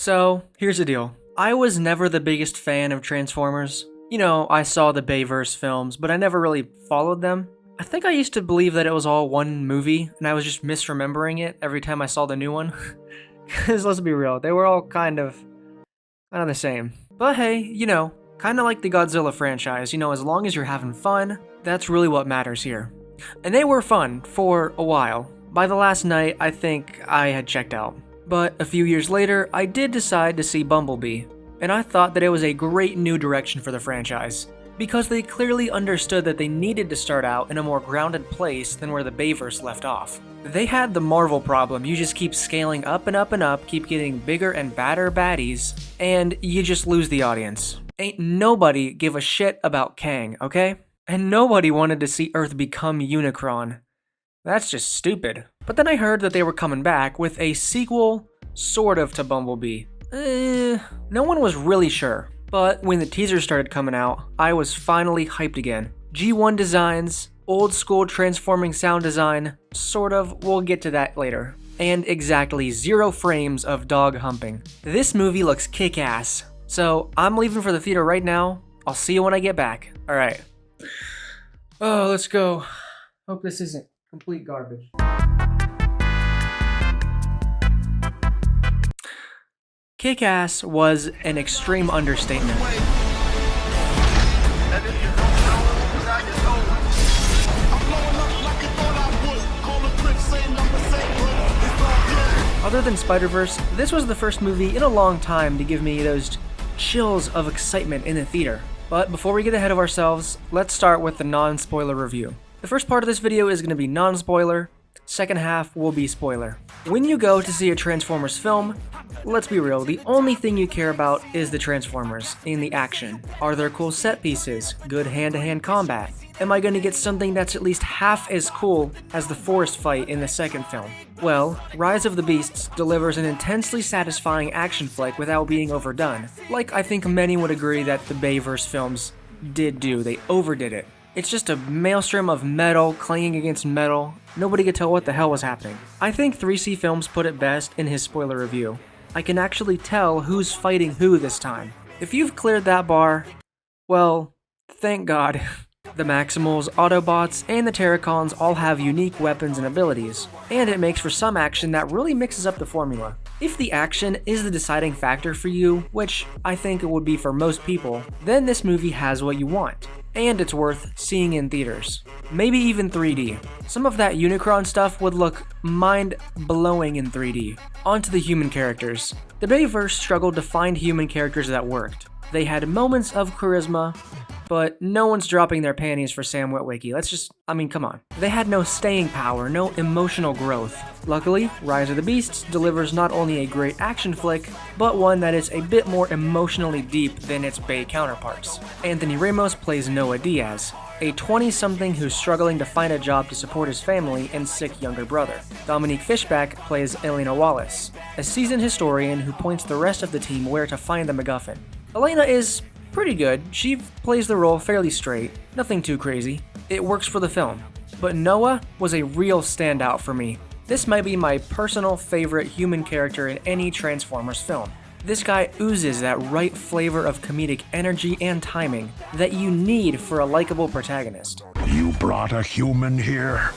So, here's the deal. I was never the biggest fan of Transformers. You know, I saw the Bayverse films, but I never really followed them. I think I used to believe that it was all one movie, and I was just misremembering it every time I saw the new one. Because let's be real, they were all kind of the same. But hey, you know, kind of like the Godzilla franchise, as long as you're having fun, that's really what matters here. And they were fun for a while. By the last night, I think I had checked out. But a few years later, I did decide to see Bumblebee, and I thought that it was a great new direction for the franchise, because they clearly understood that they needed to start out in a more grounded place than where the Bayverse left off. They had the Marvel problem, you just keep scaling up and up and up, keep getting bigger and badder baddies, and you just lose the audience. Ain't nobody give a shit about Kang, okay? And nobody wanted to see Earth become Unicron. That's just stupid. But then I heard that they were coming back with a sequel, sort of, to Bumblebee. No one was really sure. But when the teasers started coming out, I was finally hyped again. G1 designs, old school transforming sound design, sort of, we'll get to that later. And exactly 0 frames of dog humping. This movie looks kick-ass. So I'm leaving for the theater right now. I'll see you when I get back. Alright. Oh, let's go. Hope this isn't complete garbage. Kick-ass was an extreme understatement. Other than Spider-Verse, this was the first movie in a long time to give me those chills of excitement in the theater. But before we get ahead of ourselves, let's start with the non-spoiler review. The first part of this video is going to be non-spoiler, second half will be spoiler. When you go to see a Transformers film, let's be real, the only thing you care about is the Transformers in the action. Are there cool set pieces? Good hand-to-hand combat? Am I going to get something that's at least half as cool as the forest fight in the second film? Well, Rise of the Beasts delivers an intensely satisfying action flick without being overdone, like I think many would agree that the Bayverse films did do. They overdid it. It's just a maelstrom of metal clanging against metal. Nobody could tell what the hell was happening. I think 3C Films put it best in his spoiler review. I can actually tell who's fighting who this time. If you've cleared that bar, well, thank God. The Maximals, Autobots, and the Terracons all have unique weapons and abilities, and it makes for some action that really mixes up the formula. If the action is the deciding factor for you, which I think it would be for most people, then this movie has what you want. And it's worth seeing in theaters. Maybe even 3D. Some of that Unicron stuff would look mind-blowing in 3D. On to the human characters. The Bayverse struggled to find human characters that worked. They had moments of charisma, but no one's dropping their panties for Sam Witwicky. Come on. They had no staying power, no emotional growth. Luckily, Rise of the Beasts delivers not only a great action flick, but one that is a bit more emotionally deep than its Bay counterparts. Anthony Ramos plays Noah Diaz, a 20-something who's struggling to find a job to support his family and sick younger brother. Dominique Fishback plays Elena Wallace, a seasoned historian who points the rest of the team where to find the MacGuffin. Elena is pretty good. She plays the role fairly straight, nothing too crazy. It works for the film. But Noah was a real standout for me. This might be my personal favorite human character in any Transformers film. This guy oozes that right flavor of comedic energy and timing that you need for a likable protagonist. You brought a human here?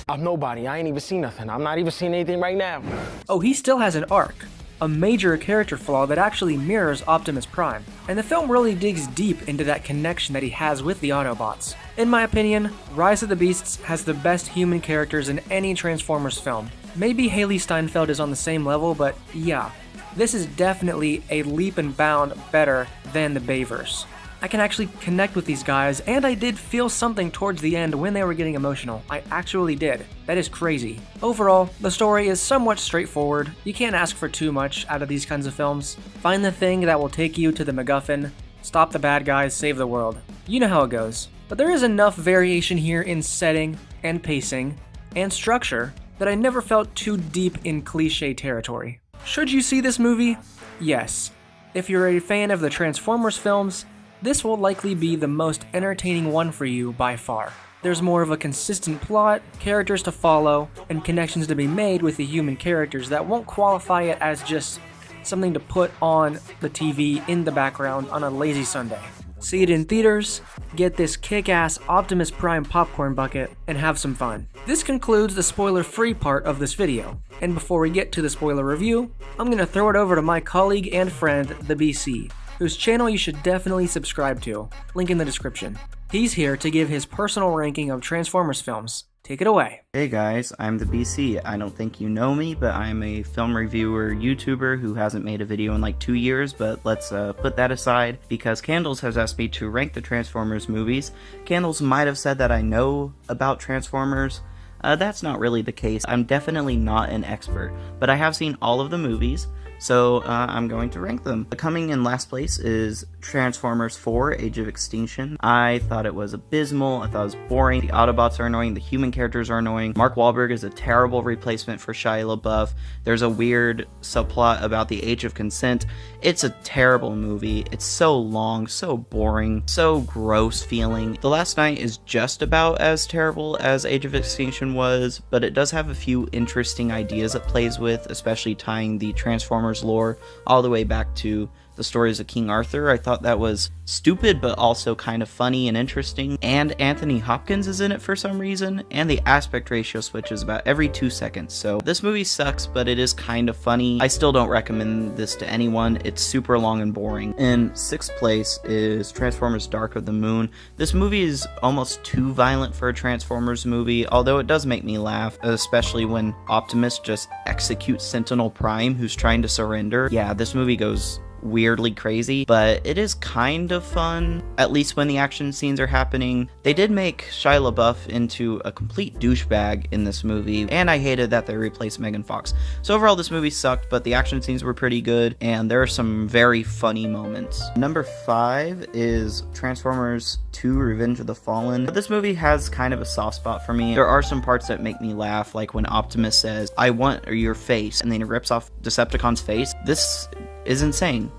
I'm nobody. I ain't even seen nothing. I'm not even seeing anything right now. Oh, he still has an arc. A major character flaw that actually mirrors Optimus Prime, and the film really digs deep into that connection that he has with the Autobots. In my opinion, Rise of the Beasts has the best human characters in any Transformers film. Maybe Haley Steinfeld is on the same level, but yeah, this is definitely a leap and bound better than the Bayverse. I can actually connect with these guys, and I did feel something towards the end when they were getting emotional. I actually did. That is crazy. Overall, the story is somewhat straightforward. You can't ask for too much out of these kinds of films. Find the thing that will take you to the MacGuffin, stop the bad guys, save the world. You know how it goes. But there is enough variation here in setting, and pacing, and structure that I never felt too deep in cliche territory. Should you see this movie? Yes. If you're a fan of the Transformers films, this will likely be the most entertaining one for you by far. There's more of a consistent plot, characters to follow, and connections to be made with the human characters that won't qualify it as just something to put on the TV in the background on a lazy Sunday. See it in theaters, get this kick-ass Optimus Prime popcorn bucket, and have some fun. This concludes the spoiler-free part of this video, and before we get to the spoiler review, I'm gonna throw it over to my colleague and friend, the BC, whose channel you should definitely subscribe to, link in the description. He's here to give his personal ranking of Transformers films. Take it away. Hey guys, I'm the BC. I don't think you know me, but I'm a film reviewer YouTuber who hasn't made a video in like 2 years, but let's put that aside because Candles has asked me to rank the Transformers movies. Candles might have said that I know about Transformers. That's not really the case. I'm definitely not an expert, but I have seen all of the movies, so I'm going to rank them. Coming in last place is Transformers 4, Age of Extinction. I thought it was abysmal, I thought it was boring, the Autobots are annoying, the human characters are annoying, Mark Wahlberg is a terrible replacement for Shia LaBeouf, there's a weird subplot about the age of consent. It's a terrible movie, it's so long, so boring, so gross feeling. The Last Night is just about as terrible as Age of Extinction was, but it does have a few interesting ideas it plays with, especially tying the Transformers lore all the way back to the stories of King Arthur. I thought that was stupid, but also kind of funny and interesting. And Anthony Hopkins is in it for some reason, and the aspect ratio switches about every 2 seconds. So this movie sucks, but it is kind of funny. I still don't recommend this to anyone. It's super long and boring. In 6th place is Transformers Dark of the Moon. This movie is almost too violent for a Transformers movie, although it does make me laugh, especially when Optimus just executes Sentinel Prime, who's trying to surrender. Yeah, this movie goes weirdly crazy, but it is kind of fun, at least when the action scenes are happening. They did make Shia LaBeouf into a complete douchebag in this movie, and I hated that they replaced Megan Fox. So overall, this movie sucked, but the action scenes were pretty good, and there are some very funny moments. Number 5 is Transformers 2 Revenge of the Fallen. This movie has kind of a soft spot for me. There are some parts that make me laugh, like when Optimus says, "I want your face," and then he rips off Decepticon's face. This is insane.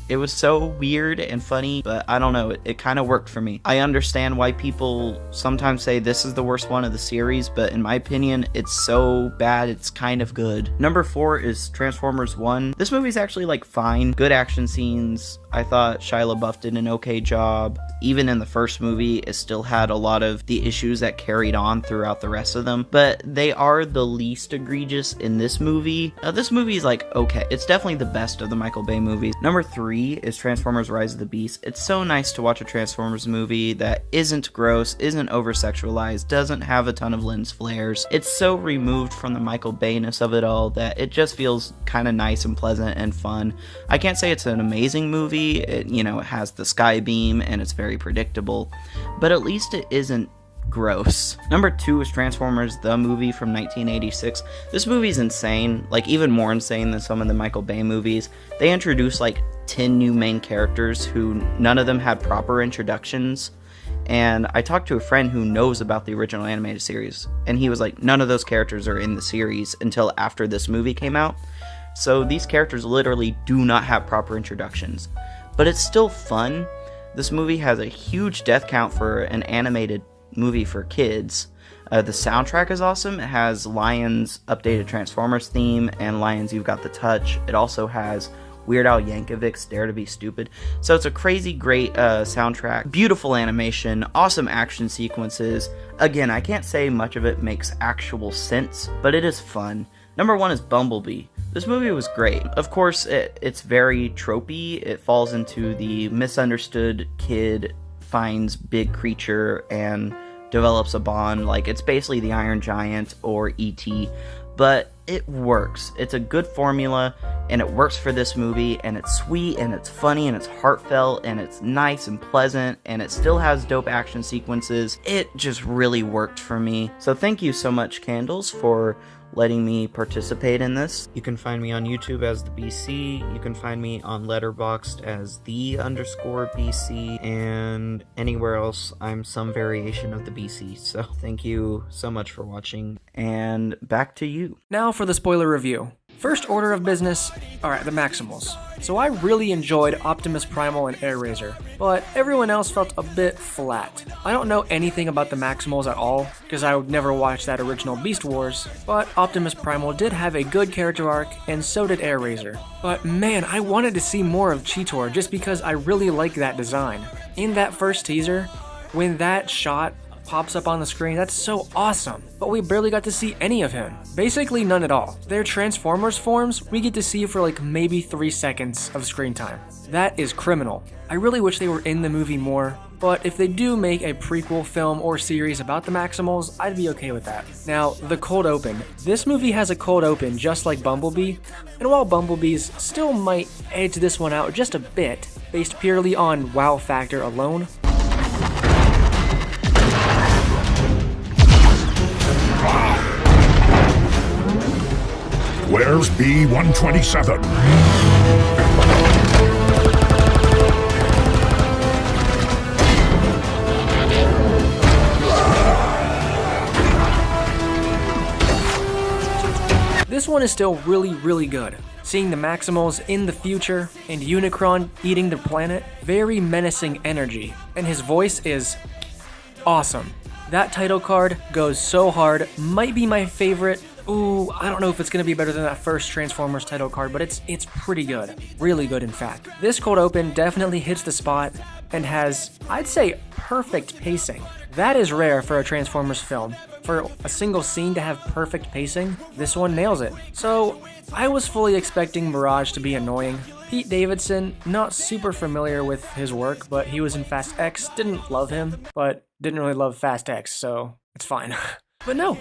It was so weird and funny, but I don't know, it kind of worked for me. I understand why people sometimes say this is the worst one of the series, but in my opinion, it's so bad it's kind of good. Number 4 is Transformers 1. This movie's actually like fine, good action scenes. I thought Shia LaBeouf did an okay job. Even in the first movie, it still had a lot of the issues that carried on throughout the rest of them, but they are the least egregious in this movie. This movie is like okay, it's definitely the best of the Michael Bay movies. Number 3 is Transformers Rise of the Beast. It's so nice to watch a Transformers movie that isn't gross, isn't over-sexualized, doesn't have a ton of lens flares. It's so removed from the Michael Bay-ness of it all that it just feels kind of nice and pleasant and fun. I can't say it's an amazing movie. It has the sky beam and it's very predictable, but at least it isn't gross. Number 2 is Transformers the movie from 1986. This movie's insane, like even more insane than some of the Michael Bay movies. They introduced like 10 new main characters who none of them had proper introductions, and I talked to a friend who knows about the original animated series, and he was like, none of those characters are in the series until after this movie came out. So these characters literally do not have proper introductions, but it's still fun. This movie has a huge death count for an animated movie for kids. The soundtrack is awesome. It has Lion's updated Transformers theme and Lion's You've Got the Touch. It also has Weird Al Yankovic's Dare to Be Stupid. So it's a crazy great soundtrack, beautiful animation, awesome action sequences. Again, I can't say much of it makes actual sense, but it is fun. Number 1 is Bumblebee. This movie was great. Of course, it's very tropey. It falls into the misunderstood kid finds big creature and develops a bond. Like, it's basically the Iron Giant or E.T., but it works. It's a good formula, and it works for this movie, and it's sweet, and it's funny, and it's heartfelt, and it's nice and pleasant, and it still has dope action sequences. It just really worked for me. So thank you so much, Candles, for letting me participate in this. You can find me on YouTube as the BC. You can find me on Letterboxd as the_BC, and anywhere else I'm some variation of the BC. So thank you so much for watching, and back to you. Now for the spoiler review. First order of business, alright, the Maximals. So I really enjoyed Optimus Primal and Air Razor, but everyone else felt a bit flat. I don't know anything about the Maximals at all, because I would never watch that original Beast Wars, but Optimus Primal did have a good character arc, and so did Air Razor. But man, I wanted to see more of Cheetor just because I really like that design. In that first teaser, when that shot pops up on the screen, that's so awesome, but we barely got to see any of him. Basically none at all. Their Transformers forms, we get to see for like maybe 3 seconds of screen time. That is criminal. I really wish they were in the movie more, but if they do make a prequel film or series about the Maximals, I'd be okay with that. Now, the cold open. This movie has a cold open just like Bumblebee, and while Bumblebee's still might edge this one out just a bit, based purely on wow factor alone, Where's B-127? this one is still really good. Seeing the Maximals in the future and Unicron eating the planet, very menacing energy, and his voice is awesome. That title card goes so hard, might be my favorite. Ooh, I don't know if it's gonna be better than that first Transformers title card, but it's pretty good. Really good, in fact. This cold open definitely hits the spot and has, I'd say, perfect pacing. That is rare for a Transformers film. For a single scene to have perfect pacing, this one nails it. So, I was fully expecting Mirage to be annoying. Pete Davidson, not super familiar with his work, but he was in Fast X, didn't love him, but didn't really love Fast X, so it's fine. But no,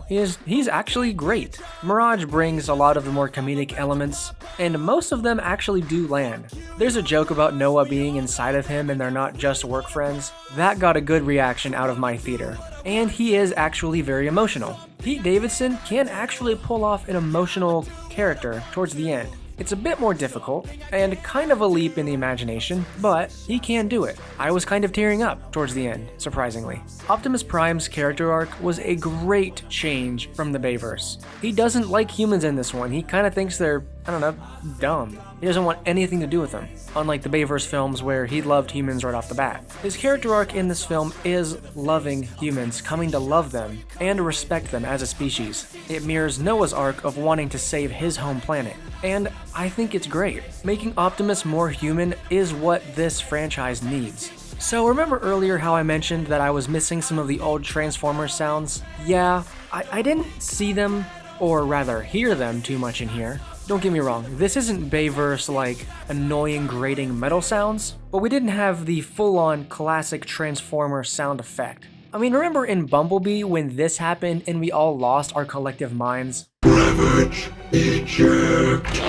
he's actually great. Mirage brings a lot of the more comedic elements, and most of them actually do land. There's a joke about Noah being inside of him and they're not just work friends. That got a good reaction out of my theater. And he is actually very emotional. Pete Davidson can actually pull off an emotional character towards the end. It's a bit more difficult, and kind of a leap in the imagination, but he can do it. I was kind of tearing up towards the end, surprisingly. Optimus Prime's character arc was a great change from the Bayverse. He doesn't like humans in this one, he kind of thinks they're, I don't know, dumb. He doesn't want anything to do with them, unlike the Bayverse films where he loved humans right off the bat. His character arc in this film is loving humans, coming to love them, and respect them as a species. It mirrors Noah's arc of wanting to save his home planet, and I think it's great. Making Optimus more human is what this franchise needs. So remember earlier how I mentioned that I was missing some of the old Transformers sounds? Yeah, I didn't see them, or rather hear them too much in here. Don't get me wrong, this isn't Bayverse like annoying grating metal sounds, but we didn't have the full-on classic Transformer sound effect. I mean, remember in Bumblebee when this happened and we all lost our collective minds? Ravage, eject.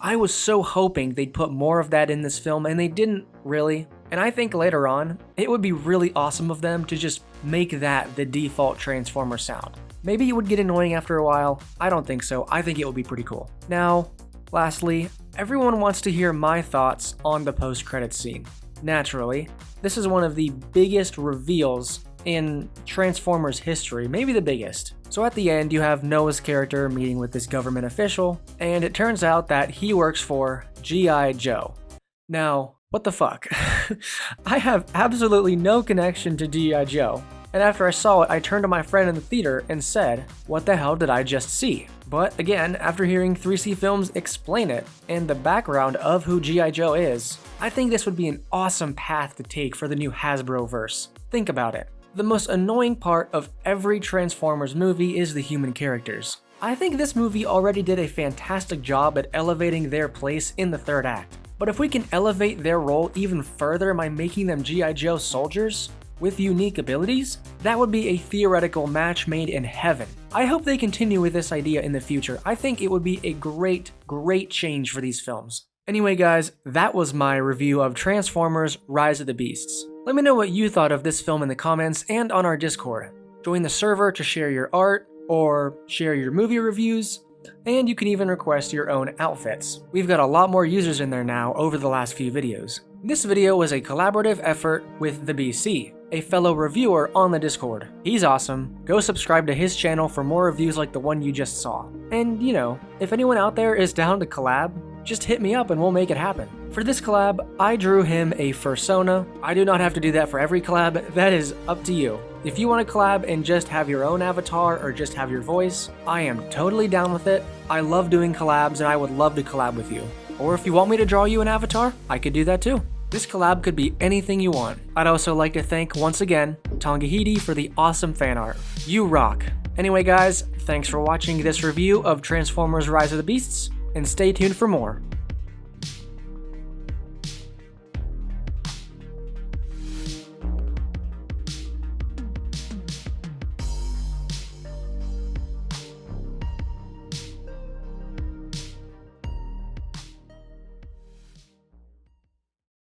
I was so hoping they'd put more of that in this film, and they didn't really. And I think later on, it would be really awesome of them to just make that the default Transformer sound. Maybe it would get annoying after a while. I don't think so. I think it would be pretty cool. Now, lastly, everyone wants to hear my thoughts on the post-credits scene. Naturally, this is one of the biggest reveals in Transformers history, maybe the biggest. So at the end, you have Noah's character meeting with this government official, and it turns out that he works for G.I. Joe. Now, what the fuck? I have absolutely no connection to G.I. Joe. And after I saw it, I turned to my friend in the theater and said, what the hell did I just see? But again, after hearing 3C Films explain it and the background of who G.I. Joe is, I think this would be an awesome path to take for the new Hasbro-verse. Think about it. The most annoying part of every Transformers movie is the human characters. I think this movie already did a fantastic job at elevating their place in the third act. But if we can elevate their role even further by making them G.I. Joe soldiers with unique abilities, that would be a theoretical match made in heaven. I hope they continue with this idea in the future. I think it would be a great change for these films. Anyway guys, that was my review of Transformers Rise of the Beasts. Let me know what you thought of this film in the comments and on our Discord. Join the server to share your art, or share your movie reviews, and you can even request your own outfits. We've got a lot more users in there now over the last few videos. This video was a collaborative effort with the BC. a fellow reviewer on the Discord. He's awesome. Go subscribe to his channel for more reviews like the one you just saw. And, you know, if anyone out there is down to collab, just hit me up and we'll make it happen. For this collab, I drew him a fursona. I do not have to do that for every collab, that is up to you. If you want to collab and just have your own avatar or just have your voice, I am totally down with it. I love doing collabs and I would love to collab with you. Or if you want me to draw you an avatar, I could do that too. This collab could be anything you want. I'd also like to thank once again Tongahiti for the awesome fan art. You rock. Anyway guys, thanks for watching this review of Transformers Rise of the Beasts, and stay tuned for more.